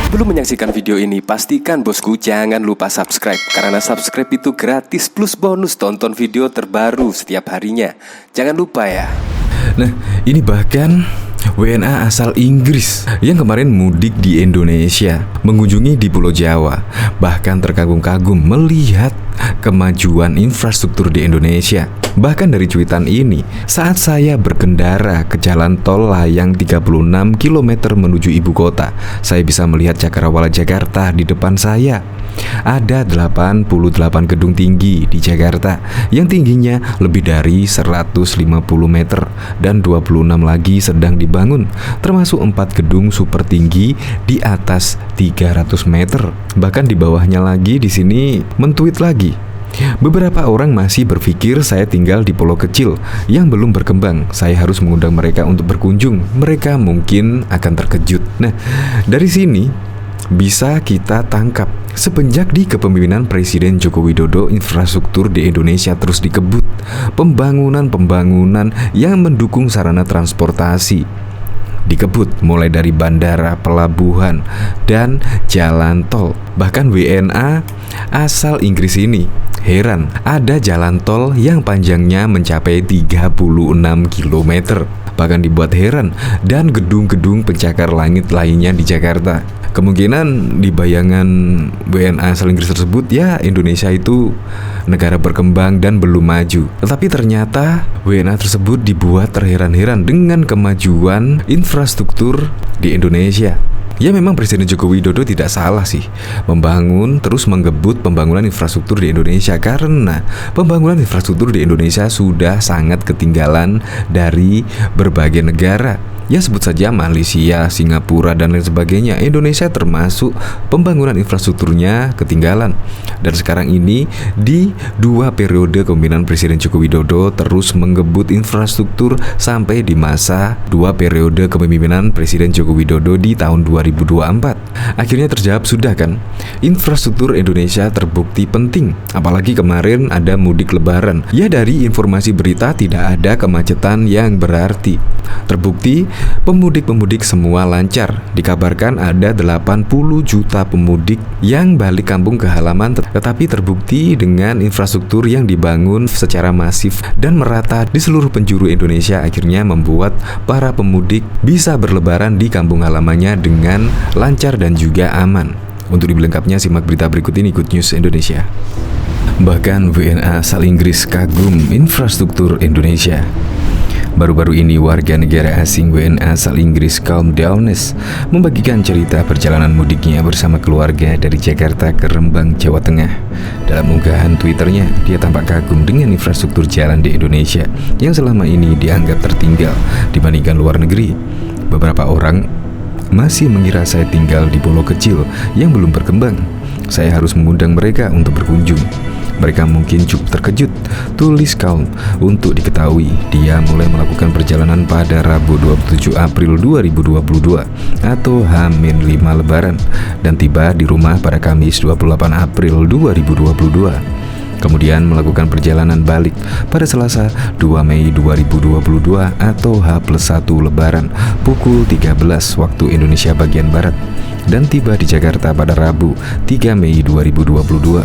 Sebelum menyaksikan video ini, pastikan bosku jangan lupa subscribe, karena subscribe itu gratis plus bonus tonton video terbaru setiap harinya. Jangan lupa ya. Nah, ini bahkan WNA asal Inggris yang kemarin mudik di Indonesia, mengunjungi di Pulau Jawa, bahkan terkagum-kagum melihat kemajuan infrastruktur di Indonesia. Bahkan dari cuitan ini, saat saya berkendara ke jalan tol layang 36 km menuju ibu kota, saya bisa melihat Cakrawala Jakarta di depan saya. Ada 88 gedung tinggi di Jakarta yang tingginya lebih dari 150 meter dan 26 lagi sedang dibangun, termasuk 4 gedung super tinggi di atas 300 meter. Bahkan di bawahnya lagi di sini mentweet lagi. Beberapa orang masih berpikir saya tinggal di pulau kecil yang belum berkembang. Saya harus mengundang mereka untuk berkunjung. Mereka mungkin akan terkejut. Nah, dari sini bisa kita tangkap, semenjak di kepemimpinan Presiden Joko Widodo, infrastruktur di Indonesia terus dikebut. Pembangunan yang mendukung sarana transportasi dikebut, mulai dari bandara, pelabuhan, dan jalan tol. Bahkan WNA asal Inggris ini heran, ada jalan tol yang panjangnya mencapai 36 km. Bahkan dibuat heran, dan gedung-gedung pencakar langit lainnya di Jakarta. Kemungkinan di bayangan WNA asal Inggris tersebut, ya Indonesia itu negara berkembang dan belum maju. Tetapi ternyata WNA tersebut dibuat terheran-heran dengan kemajuan infrastruktur di Indonesia. Ya, memang Presiden Joko Widodo tidak salah sih membangun, terus menggebut pembangunan infrastruktur di Indonesia, karena pembangunan infrastruktur di Indonesia sudah sangat ketinggalan dari berbagai negara. Ya, sebut saja Malaysia, Singapura, dan lain sebagainya. Indonesia termasuk pembangunan infrastrukturnya ketinggalan. Dan sekarang ini di 2 periode kepemimpinan Presiden Joko Widodo terus menggebut infrastruktur sampai di masa 2 periode kepemimpinan Presiden Joko Widodo di tahun 2024. Akhirnya terjawab sudah kan? Infrastruktur Indonesia terbukti penting. Apalagi kemarin ada mudik lebaran. Ya, dari informasi berita tidak ada kemacetan yang berarti. Terbukti pemudik-pemudik semua lancar. Dikabarkan ada 80 juta pemudik yang balik kampung ke halaman, tetapi terbukti dengan infrastruktur yang dibangun secara masif dan merata di seluruh penjuru Indonesia, akhirnya membuat para pemudik bisa berlebaran di kampung halamannya dengan lancar dan juga aman. Untuk lebih lengkapnya simak berita berikut ini, Good News Indonesia. Bahkan WNA asal Inggris kagum infrastruktur Indonesia. Baru-baru ini warga negara asing WNA asal Inggris kaum Downes membagikan cerita perjalanan mudiknya bersama keluarga dari Jakarta ke Rembang, Jawa Tengah. Dalam unggahan Twitternya, dia tampak kagum dengan infrastruktur jalan di Indonesia yang selama ini dianggap tertinggal dibandingkan luar negeri. Beberapa orang masih mengira saya tinggal di pulau kecil yang belum berkembang. Saya harus mengundang mereka untuk berkunjung. Mereka mungkin cukup terkejut, tulis kaum. Untuk diketahui, dia mulai melakukan perjalanan pada Rabu 27 April 2022 atau H-5 Lebaran, dan tiba di rumah pada Kamis 28 April 2022. Kemudian melakukan perjalanan balik pada Selasa 2 Mei 2022 atau H+1 Lebaran pukul 13 waktu Indonesia bagian Barat, dan tiba di Jakarta pada Rabu 3 Mei 2022.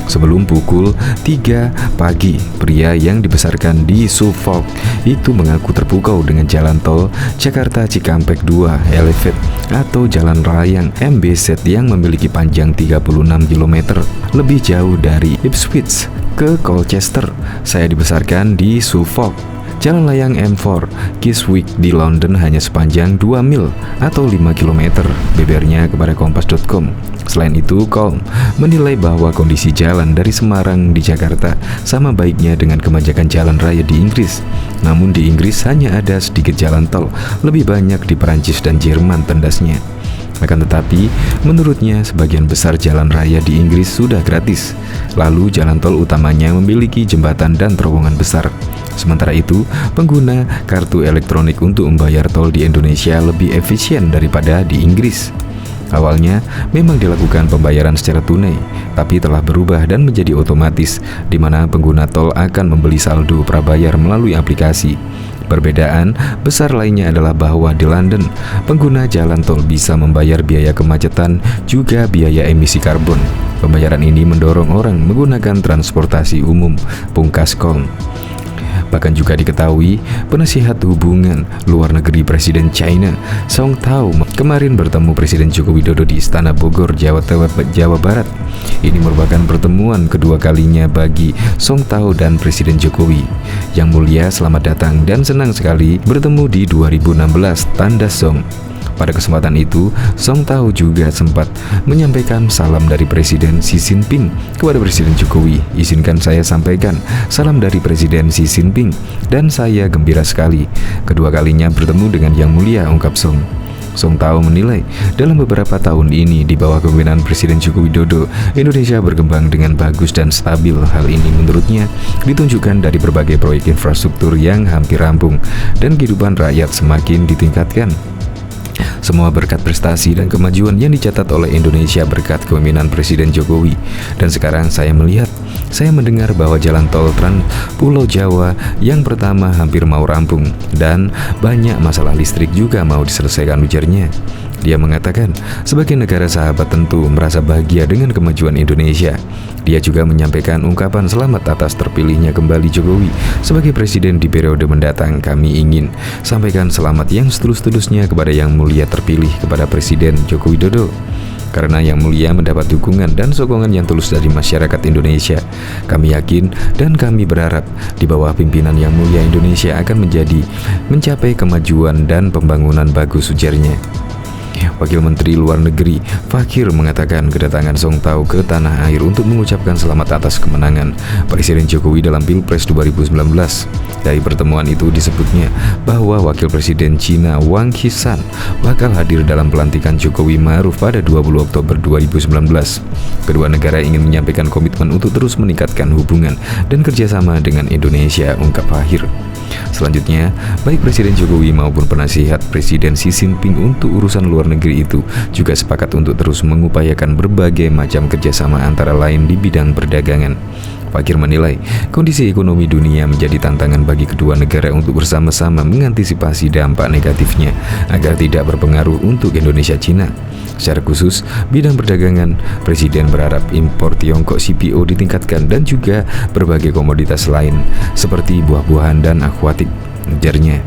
Sebelum pukul 3 pagi, pria yang dibesarkan di Suffolk itu mengaku terpukau dengan jalan tol Jakarta Cikampek 2 Elevate atau jalan layang MBZ yang memiliki panjang 36 km, lebih jauh dari Ipswich ke Colchester. Saya dibesarkan di Suffolk. Jalan layang M4 Chiswick di London hanya sepanjang 2 mil atau 5 km, bebernya kepada kompas.com. Selain itu, Kolm menilai bahwa kondisi jalan dari Semarang di Jakarta sama baiknya dengan kemanjakan jalan raya di Inggris. Namun di Inggris hanya ada sedikit jalan tol, lebih banyak di Perancis dan Jerman tandasnya. Akan tetapi, menurutnya sebagian besar jalan raya di Inggris sudah gratis. Lalu jalan tol utamanya memiliki jembatan dan terowongan besar. Sementara itu, pengguna kartu elektronik untuk membayar tol di Indonesia lebih efisien daripada di Inggris. Awalnya memang dilakukan pembayaran secara tunai, tapi telah berubah dan menjadi otomatis, di mana pengguna tol akan membeli saldo prabayar melalui aplikasi. Perbedaan besar lainnya adalah bahwa di London, pengguna jalan tol bisa membayar biaya kemacetan juga biaya emisi karbon. Pembayaran ini mendorong orang menggunakan transportasi umum, pungkas Kong. Bahkan juga diketahui, penasihat hubungan luar negeri Presiden China, Song Tao, kemarin bertemu Presiden Joko Widodo di Istana Bogor, Jawa Barat. Ini merupakan pertemuan kedua kalinya bagi Song Tao dan Presiden Jokowi. Yang mulia, selamat datang dan senang sekali bertemu di 2016, tanda Song. Pada kesempatan itu, Song Tao juga sempat menyampaikan salam dari Presiden Xi Jinping kepada Presiden Jokowi. Izinkan saya sampaikan salam dari Presiden Xi Jinping dan saya gembira sekali kedua kalinya bertemu dengan Yang Mulia, ungkap Song. Song Tao menilai dalam beberapa tahun ini di bawah kepemimpinan Presiden Joko Widodo, Indonesia berkembang dengan bagus dan stabil. Hal ini menurutnya ditunjukkan dari berbagai proyek infrastruktur yang hampir rampung dan kehidupan rakyat semakin ditingkatkan. Semua berkat prestasi dan kemajuan yang dicatat oleh Indonesia berkat kepemimpinan Presiden Jokowi. Dan sekarang saya mendengar bahwa jalan tol Trans Pulau Jawa yang pertama hampir mau rampung dan banyak masalah listrik juga mau diselesaikan, ujarnya. Dia mengatakan, sebagai negara sahabat tentu merasa bahagia dengan kemajuan Indonesia. Dia juga menyampaikan ungkapan selamat atas terpilihnya kembali Jokowi sebagai presiden di periode mendatang. Kami ingin sampaikan selamat yang setulus-tulusnya kepada Yang Mulia terpilih, kepada Presiden Joko Widodo. Karena Yang Mulia mendapat dukungan dan sokongan yang tulus dari masyarakat Indonesia. Kami yakin dan kami berharap di bawah pimpinan Yang Mulia Indonesia akan mencapai kemajuan dan pembangunan bagus, ujarnya. Wakil Menteri Luar Negeri Fakir mengatakan kedatangan Song Tao ke tanah air untuk mengucapkan selamat atas kemenangan Presiden Jokowi dalam Pilpres 2019. Dari pertemuan itu disebutnya bahwa Wakil Presiden Cina Wang Qishan bakal hadir dalam pelantikan Jokowi Ma'ruf pada 20 Oktober 2019. Kedua negara ingin menyampaikan komitmen untuk terus meningkatkan hubungan dan kerjasama dengan Indonesia, ungkap Fakir. Selanjutnya, baik Presiden Jokowi maupun penasihat Presiden Xi Jinping untuk urusan luar negeri itu juga sepakat untuk terus mengupayakan berbagai macam kerjasama antara lain di bidang perdagangan. Fakir menilai kondisi ekonomi dunia menjadi tantangan bagi kedua negara untuk bersama-sama mengantisipasi dampak negatifnya agar tidak berpengaruh untuk Indonesia-Cina. Secara khusus, bidang perdagangan, Presiden berharap impor Tiongkok CPO ditingkatkan dan juga berbagai komoditas lain seperti buah-buahan dan akuatik, ujarnya.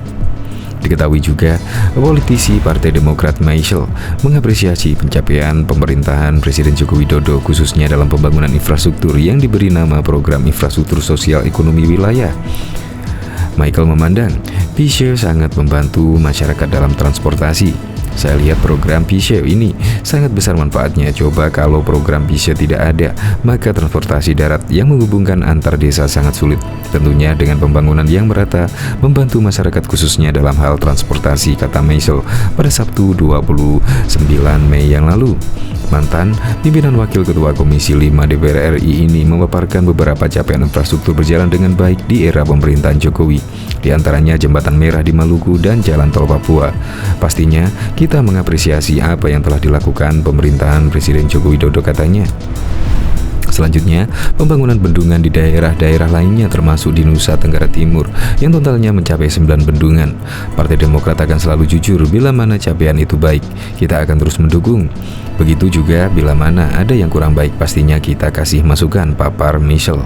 Diketahui juga, politisi Partai Demokrat Michel mengapresiasi pencapaian pemerintahan Presiden Joko Widodo khususnya dalam pembangunan infrastruktur yang diberi nama Program Infrastruktur Sosial Ekonomi Wilayah. Michael memandang Pisce sangat membantu masyarakat dalam transportasi. Saya lihat program Pisce ini sangat besar manfaatnya. Coba kalau program Pisce tidak ada, maka transportasi darat yang menghubungkan antar desa sangat sulit. Tentunya dengan pembangunan yang merata membantu masyarakat khususnya dalam hal transportasi, kata Michel pada Sabtu 29 Mei yang lalu. Mantan pimpinan Wakil Ketua Komisi 5 DPR RI ini memaparkan beberapa capaian infrastruktur berjalan dengan baik di era pemerintahan Jokowi, di antaranya Jembatan Merah di Maluku dan Jalan Tol Papua. Pastinya kita mengapresiasi apa yang telah dilakukan pemerintahan Presiden Joko Widodo, katanya. Selanjutnya, pembangunan bendungan di daerah-daerah lainnya termasuk di Nusa Tenggara Timur yang totalnya mencapai 9 bendungan. Partai Demokrat akan selalu jujur bila mana capaian itu baik, kita akan terus mendukung. Begitu juga bila mana ada yang kurang baik, pastinya kita kasih masukan, papar Michel.